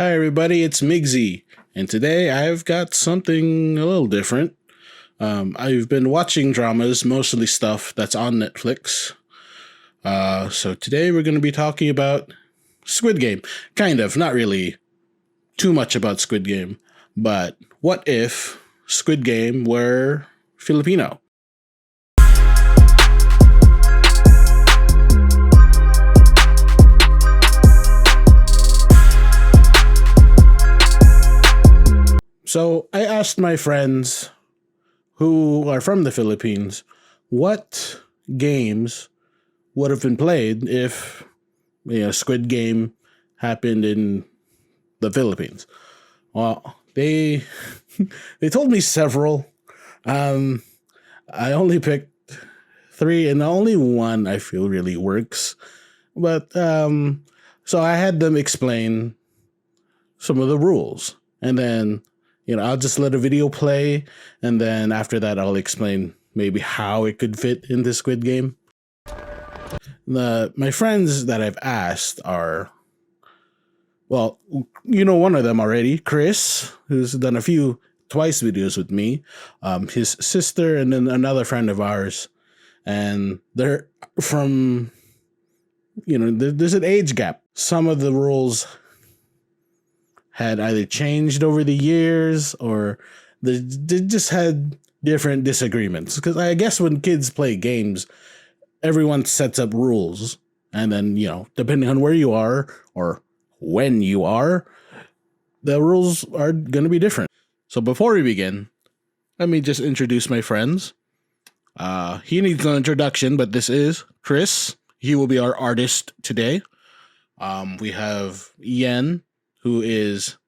Hi everybody, it's Migsy, and today I've got something a little different. I've been watching dramas, mostly stuff that's on Netflix. So today we're going to be talking about Squid Game. Kind of, not really too much about Squid Game, but what if Squid Game were Filipino? So I asked my friends who are from the Philippines what games would have been played if Squid Game happened in the Philippines. Well, they told me several. I only picked three, and only one I feel really works. But so I had them explain some of the rules, and then I'll just let a video play, and then after that, I'll explain maybe how it could fit into Squid Game. My friends that I've asked are, well, one of them already, Chris, who's done twice videos with me, his sister, and then another friend of ours. And they're from, there's an age gap. Some of the rules had either changed over the years or they just had different disagreements. Because I guess when kids play games, everyone sets up rules. And then, depending on where you are or when you are, the rules are going to be different. So before we begin, let me just introduce my friends. He needs no introduction, but this is Chris. He will be our artist today. We have Yen, who is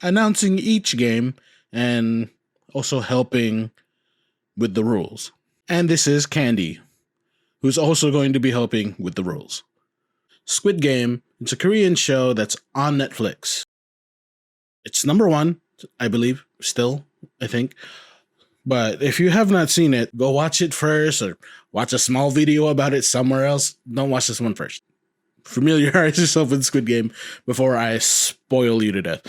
announcing each game and also helping with the rules. And this is Candy, who's also going to be helping with the rules. Squid Game, it's a Korean show that's on Netflix. It's number one, I believe, still, I think. But if you have not seen it, go watch it first or watch a small video about it somewhere else. Don't watch this one first. Familiarize yourself with Squid Game before I spoil you to death.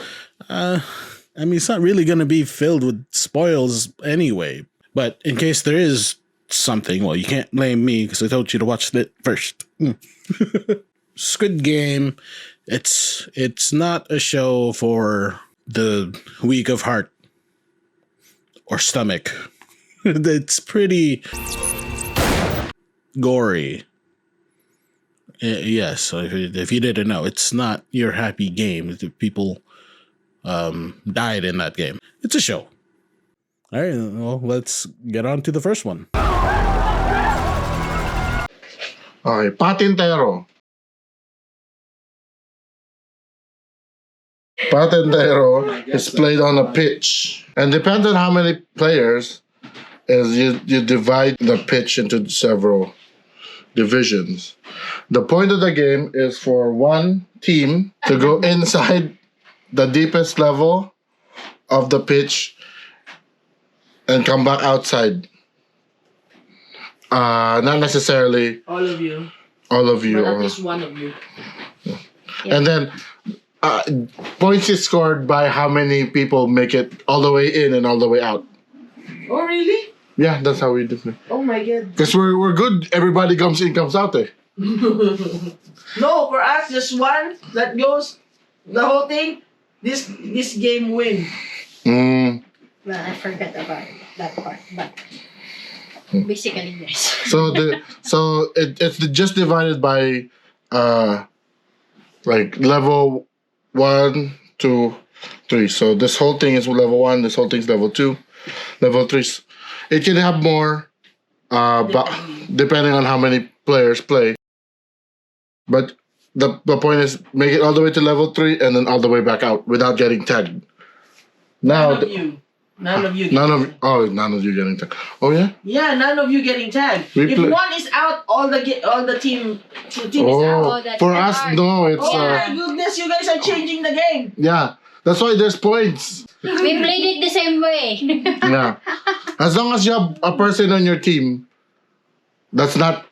It's not really going to be filled with spoils anyway. But in case there is something, well, you can't blame me because I told you to watch it first. Squid Game, it's not a show for the weak of heart or stomach. It's pretty gory. Yes, so if you didn't know, it's not your happy game. People died in that game. It's a show. All right, well, let's get on to the first one. Okay, Patintero. Patintero is played on a pitch. And depending on how many players, is you divide the pitch into several divisions. The point of the game is for one team to go inside the deepest level of the pitch and come back outside. Not necessarily all of you. But at least one of you. Yeah. And then points is scored by how many people make it all the way in and all the way out. Oh, really? Yeah, that's how we do it. Oh my god. Because we're good. Everybody comes in, comes out there. No, for us, just one that goes the whole thing. This game win. Mm. Well, I forgot about that part, but basically yes. So it's just divided by like level 1, 2, 3. So this whole thing is level 1. This whole thing is level 2. Level 3. It can have more, but depending on how many players play. But the point is make it all the way to level 3 and then all the way back out without getting tagged. Now, none of you. None of you getting tagged. Oh yeah. Yeah, none of you getting tagged. If one is out, all the team is out. For us, no, it's. Oh my goodness, you guys are changing the game. Yeah, that's why there's points. We played it the same way. Yeah, as long as you have a person on your team, that's not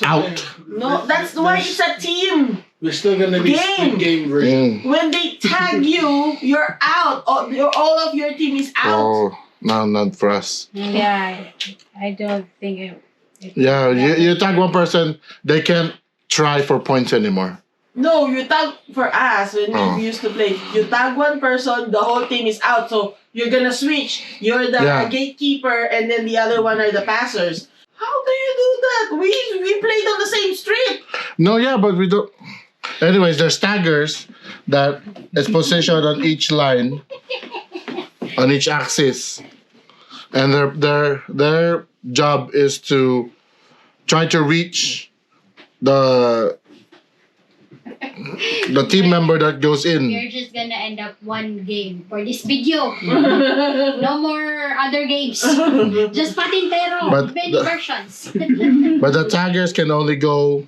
out. No, that's why it's a team. We're still gonna be Squid Game version. When they tag you, you're out. All of your team is out. Oh, no, not for us. Yeah, I don't think it Yeah, you tag one person, they can't try for points anymore. No, you tag for us when Oh. we used to play. You tag one person, the whole team is out. So you're gonna switch. You're the Yeah. gatekeeper, and then the other one are the passers. How do you do that? We played on the same street. No, yeah, but we don't. Anyways, there's taggers that is positioned on each line, on each axis, and their job is to try to reach the team member that goes in. You're just gonna end up one game for this video. No more other games. Just Patintero. But Many the- versions. But the taggers can only go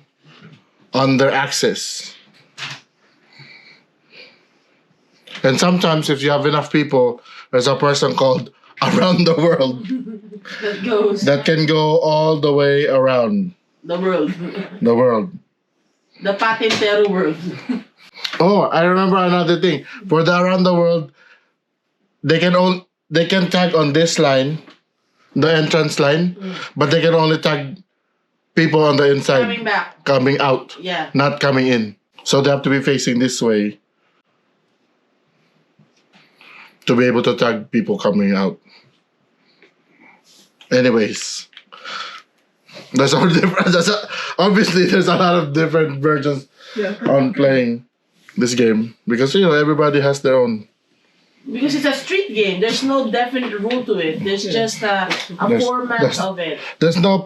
on their axis. And sometimes, if you have enough people, there's a person called Around the World That goes that can go all the way around the world. the world. The Patintero world. Oh, I remember another thing. For the Around the World, they can tag on this line, the entrance line, but they can only tag people on the inside Coming back. coming out, Yeah. not coming in. So they have to be facing this way to be able to tag people coming out. Anyways, that's all different. Obviously, there's a lot of different versions on playing this game because everybody has their own. Because it's a street game. There's no definite rule to it. There's just a format of it. There's no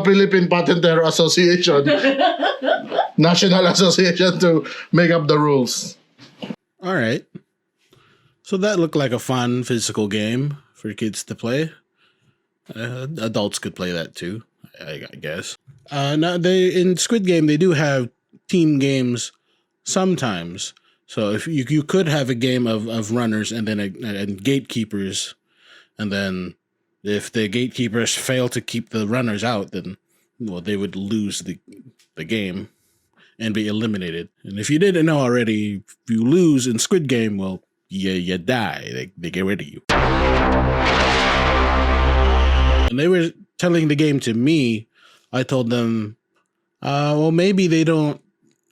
Philippine Patintero Association, national association to make up the rules. All right. So that looked like a fun physical game for kids to play. Adults could play that too, I guess. Now in Squid Game they do have team games sometimes. So if you could have a game of runners and then and gatekeepers, and then if the gatekeepers fail to keep the runners out, then they would lose the game and be eliminated. And if you didn't know already, if you lose in Squid Game, well, you die. They get rid of you. And they were telling the game to me. I told them, well, maybe they don't.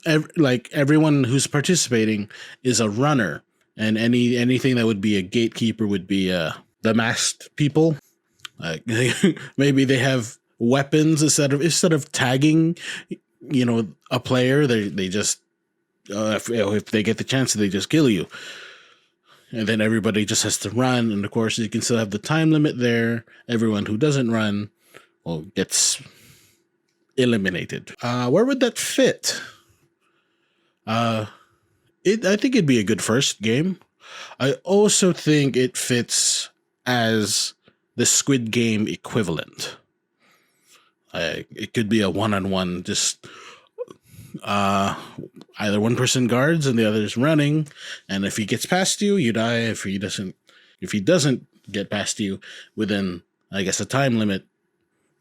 Everyone who's participating is a runner, and anything that would be a gatekeeper would be the masked people. Maybe they have weapons instead of tagging, a player. They just if they get the chance, they just kill you. And then everybody just has to run. And of course, you can still have the time limit there. Everyone who doesn't run, gets eliminated. Where would that fit? I think it'd be a good first game. I also think it fits as the Squid Game equivalent. It could be a one-on-one, just either one person guards and the other's running, and if he gets past you, you die. If he doesn't get past you within, I guess, a time limit,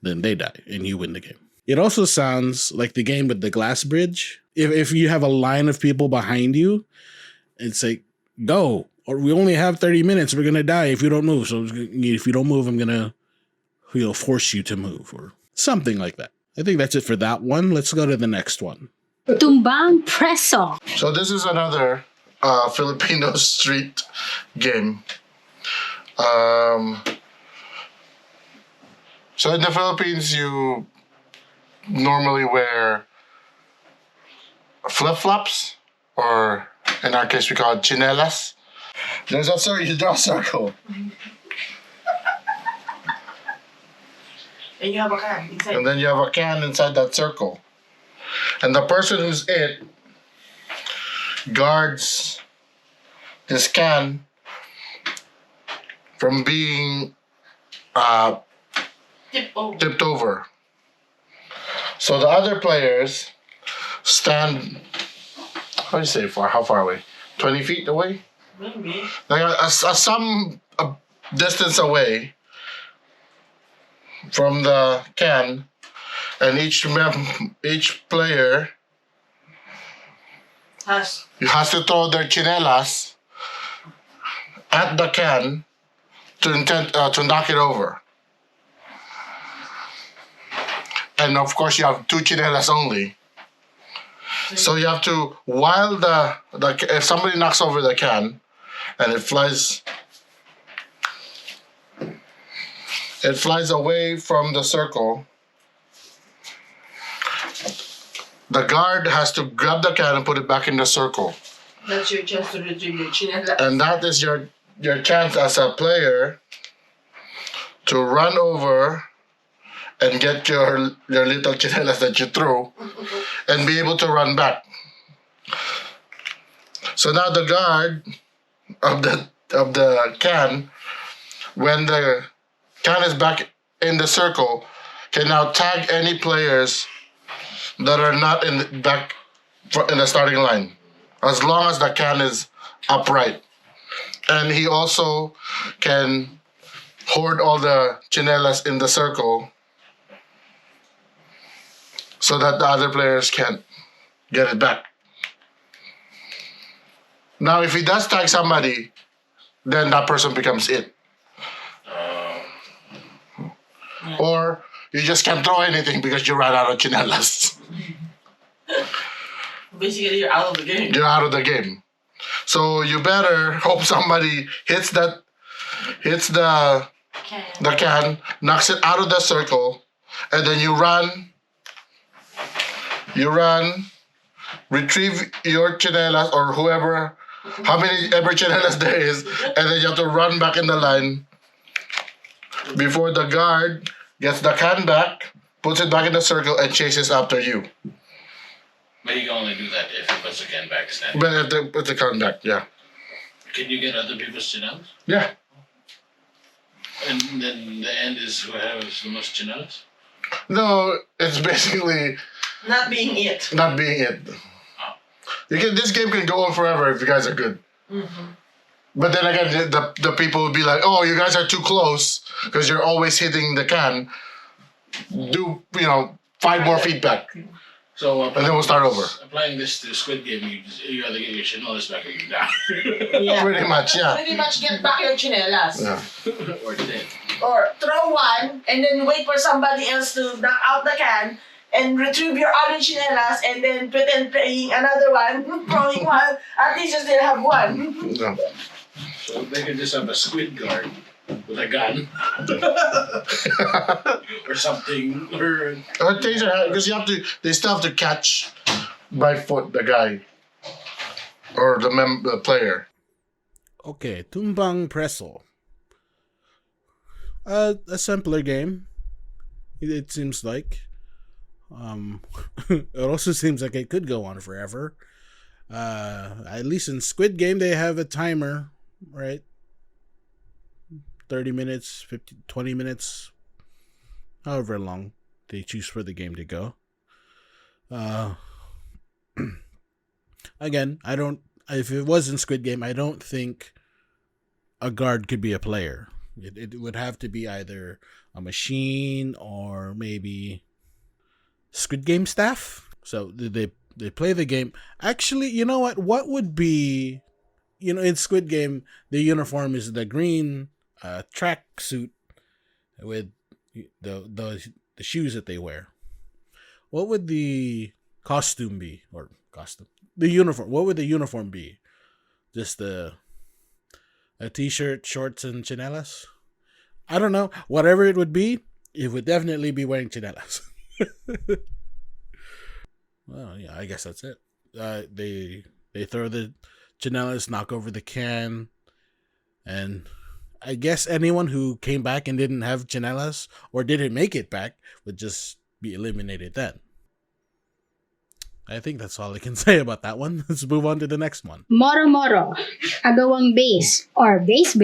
then they die and you win the game. It also sounds like the game with the glass bridge. If you have a line of people behind you, it's like, go, or we only have 30 minutes, we're gonna die if you don't move. So if you don't move, I'm gonna force you to move, or something like that. I think that's it for that one. Let's go to the next one. Tumbang Preso. So this is another Filipino street game. So in the Philippines, you normally wear flip-flops, or in our case, we call it chinelas. There's also, you draw a circle. And you have a can inside. And then you have a can inside that circle. And the person who's it guards this can from being tipped over. So the other players stand, how do you say far? How far away? 20 feet away? Maybe. Like some distance away from the can, and each player has to throw their chinelas at the can to knock it over. And of course, you have 2 chinelas only. So you have to, while if somebody knocks over the can and it flies away from the circle, the guard has to grab the can and put it back in the circle. That's your chance to retrieve your chinelas. And that is your chance as a player to run over and get your little chinelas that you threw and be able to run back. So now the guard of the can, when the can is back in the circle, can now tag any players that are not in the starting line, as long as the can is upright. And he also can hoard all the chinelas in the circle so that the other players can't get it back. Now, if he does tag somebody, then that person becomes it. Or you just can't throw anything because you ran out of chinelas. Basically, you're out of the game. You're out of the game. So you better hope somebody hits the can, knocks it out of the circle, and then you run, retrieve your chinelas or whoever, how many ever chinelas there is, and then you have to run back in the line before the guard gets the can back, puts it back in the circle, and chases after you. But you can only do that if he puts the can back standing. But if they put the can back, yeah. Can you get other people's chinelas? Yeah. And then the end is who has the most chinelas? No, it's basically Not being it. not being it. This game can go on forever if you guys are good. Mm-hmm. But then again, the people will be like, "Oh, you guys are too close because you're always hitting the can. Do 5 more feet back, So and then we'll start over." Applying this to Squid Game, you either get your chinelas back or you die. Yeah. Pretty much, yeah. Pretty much get back your chinelas. Yeah. Or dead. Or throw one and then wait for somebody else to knock out the can and retrieve your other chinelas and then pretend playing another one, throwing one. At least you still have one. Yeah. So they can just have a squid guard with a gun. Or something. Or taser, because they still have to catch by foot the guy or the player. Okay, Tumbang Preso. A simpler game. It seems like. It also seems like it could go on forever. At least in Squid Game, they have a timer, right? 30 minutes, 20 minutes, however long they choose for the game to go. Again, if it was in Squid Game, I don't think a guard could be a player. It would have to be either a machine or maybe Squid Game staff. So they play the game. Actually, you know what? What would be, in Squid Game, the uniform is the green track suit with the shoes that they wear. What would the costume be? The uniform. What would the uniform be? Just a t-shirt, shorts, and chinelas? I don't know. Whatever it would be, it would definitely be wearing chinelas. Well, yeah, I guess that's it. They throw the chinelas, knock over the can, and I guess anyone who came back and didn't have chinelas or didn't make it back would just be eliminated then. I think that's all I can say about that one. Let's move on to the next one. Moro Moro, agawang base or base.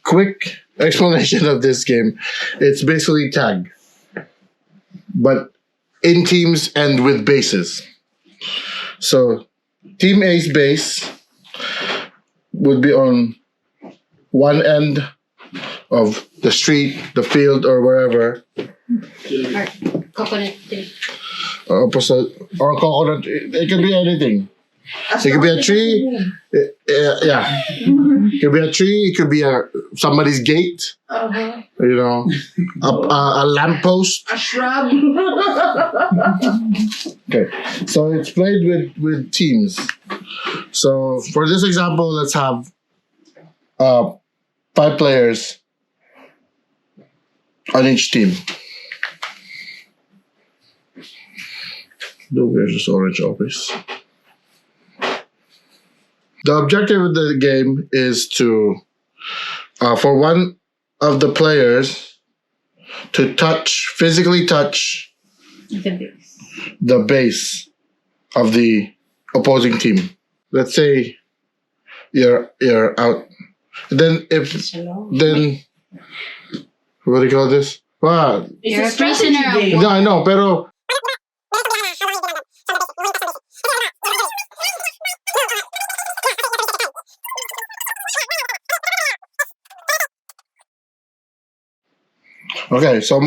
Quick explanation of this game. It's basically tag, but in teams and with bases. So Team A's base would be on one end of the street, the field, or wherever. Or coconut tree. opposite, or coconut. It can be anything. It could be a tree. Yeah. It could be a tree. It could be somebody's gate. Uh-huh. You know, a lamppost. A shrub. Okay, so it's played with teams. So for this example, let's have 5 players on each team. No, where's this orange always? The objective of the game is to, for one of the players to physically touch the base of the opposing team. Let's say you're out. Then what do you call this? Well, You're It's a prisoner of game. no, I know, pero okay, so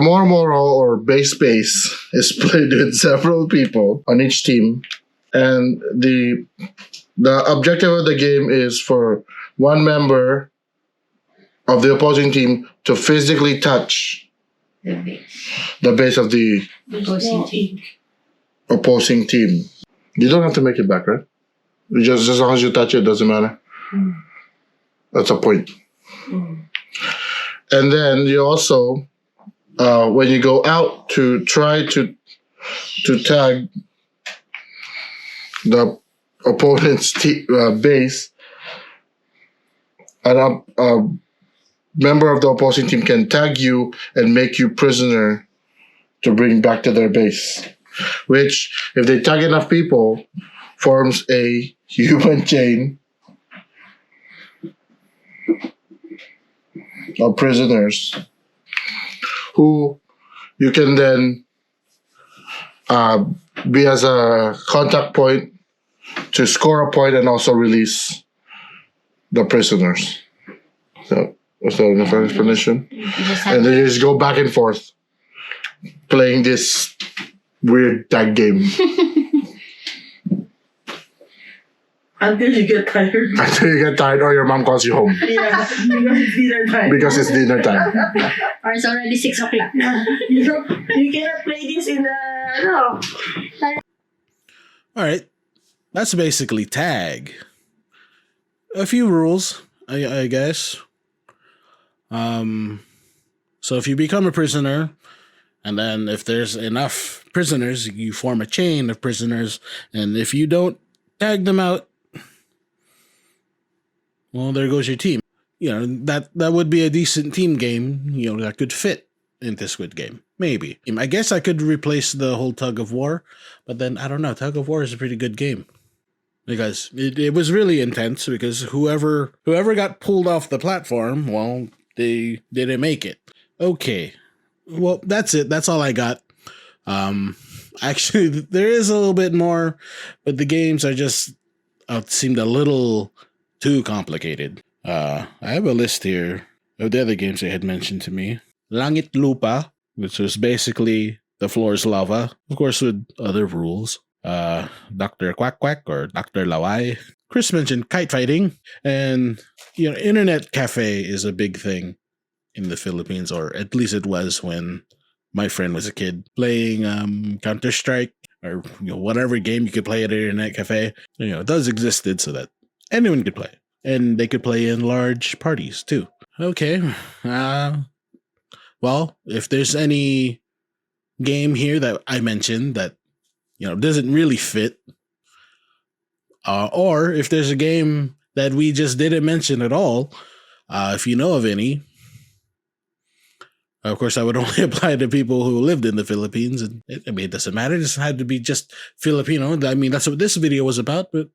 Moro or base is played with several people on each team, and the objective of the game is for one member of the opposing team to physically touch the base of the opposing team. You don't have to make it back, right? Just as long as you touch it, doesn't matter. That's a point. And then you also, when you go out to try to tag the opponent's base, a member of the opposing team can tag you and make you prisoner to bring back to their base, which, if they tag enough people, forms a human chain of prisoners who you can then be as a contact point to score a point and also release the prisoners. So, was that enough explanation? And then you just go back and forth playing this weird tag game. Until you get tired. Until you get tired or your mom calls you home. Yeah, because it's dinner time. Because it's dinner time. Or it's already 6 o'clock. You cannot play this in the All right, that's basically tag. A few rules, I guess. So if you become a prisoner, and then if there's enough prisoners, you form a chain of prisoners, and if you don't tag them out, well, there goes your team. You know, that would be a decent team game, you know, that could fit into Squid Game. Maybe. I guess I could replace the whole tug of war, but then I don't know, tug of war is a pretty good game. Because it was really intense, because whoever got pulled off the platform, well, they didn't make it. Okay. Well, that's it. That's all I got. Actually, there is a little bit more, but the games are just seemed a little too complicated. I have a list here of the other games they had mentioned to me. Langit Lupa, which was basically the floor is lava, of course with other rules. Dr. Quack Quack or Dr. Lawai. Chris mentioned kite fighting, and you know, internet cafe is a big thing in the Philippines, or at least it was when my friend was a kid, playing Counter-Strike or whatever game you could play at an internet cafe. You know, it does existed so that anyone could play, and they could play in large parties too. Okay, well, if there's any game here that I mentioned that doesn't really fit, or if there's a game that we just didn't mention at all, if you know of any. Of course, I would only apply to people who lived in the Philippines. And it doesn't matter. It just had to be just Filipino. I mean, that's what this video was about. But,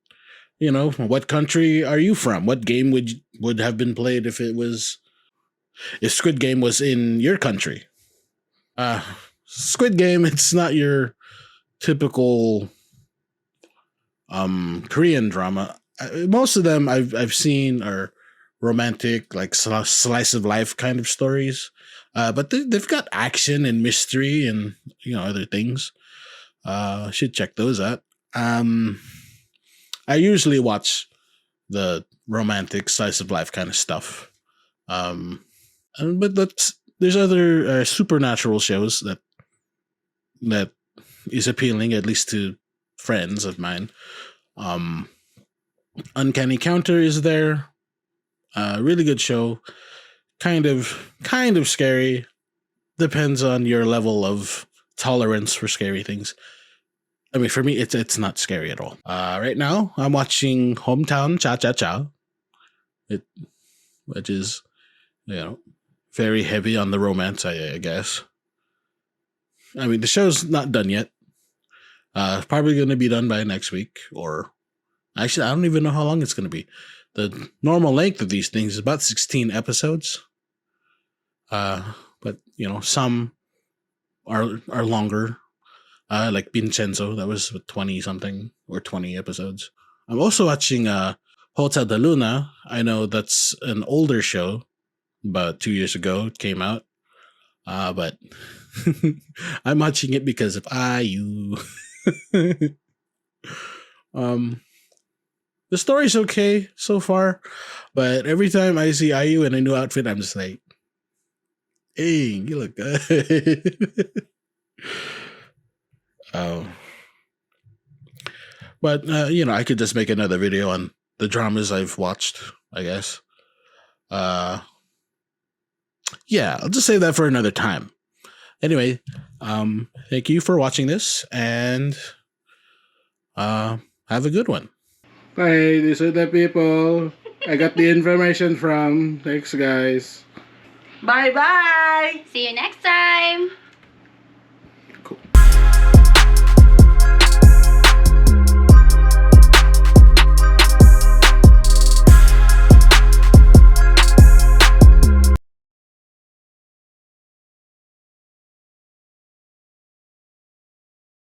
what country are you from? What game would have been played if Squid Game was in your country? Squid Game, it's not your typical Korean drama. Most of them I've seen are romantic, like slice of life kind of stories. But they've got action and mystery and other things. Should check those out. I usually watch the romantic slice of life kind of stuff. But there's other supernatural shows that is appealing, at least to friends of mine. Uncanny Counter is there. Really good show. Kind of scary. Depends on your level of tolerance for scary things. I mean, for me, it's not scary at all. Right now, I'm watching Hometown Cha Cha Cha. Which is, very heavy on the romance, I guess. I mean, the show's not done yet. Probably going to be done by next week, or actually, I don't even know how long it's going to be. The normal length of these things is about 16 episodes. But some are longer. Like Vincenzo, that was 20 something or 20 episodes. I'm also watching Hotel de Luna. I know that's an older show, about 2 years ago it came out. But I'm watching it because of IU. The story's okay so far, but every time I see IU in a new outfit, I'm just like, hey, you look good. But I could just make another video on the dramas I've watched, I guess. Yeah, I'll just save that for another time. Anyway, thank you for watching this, and have a good one. Bye, these are the people I got the information from. Thanks, guys. Bye-bye! See you next time!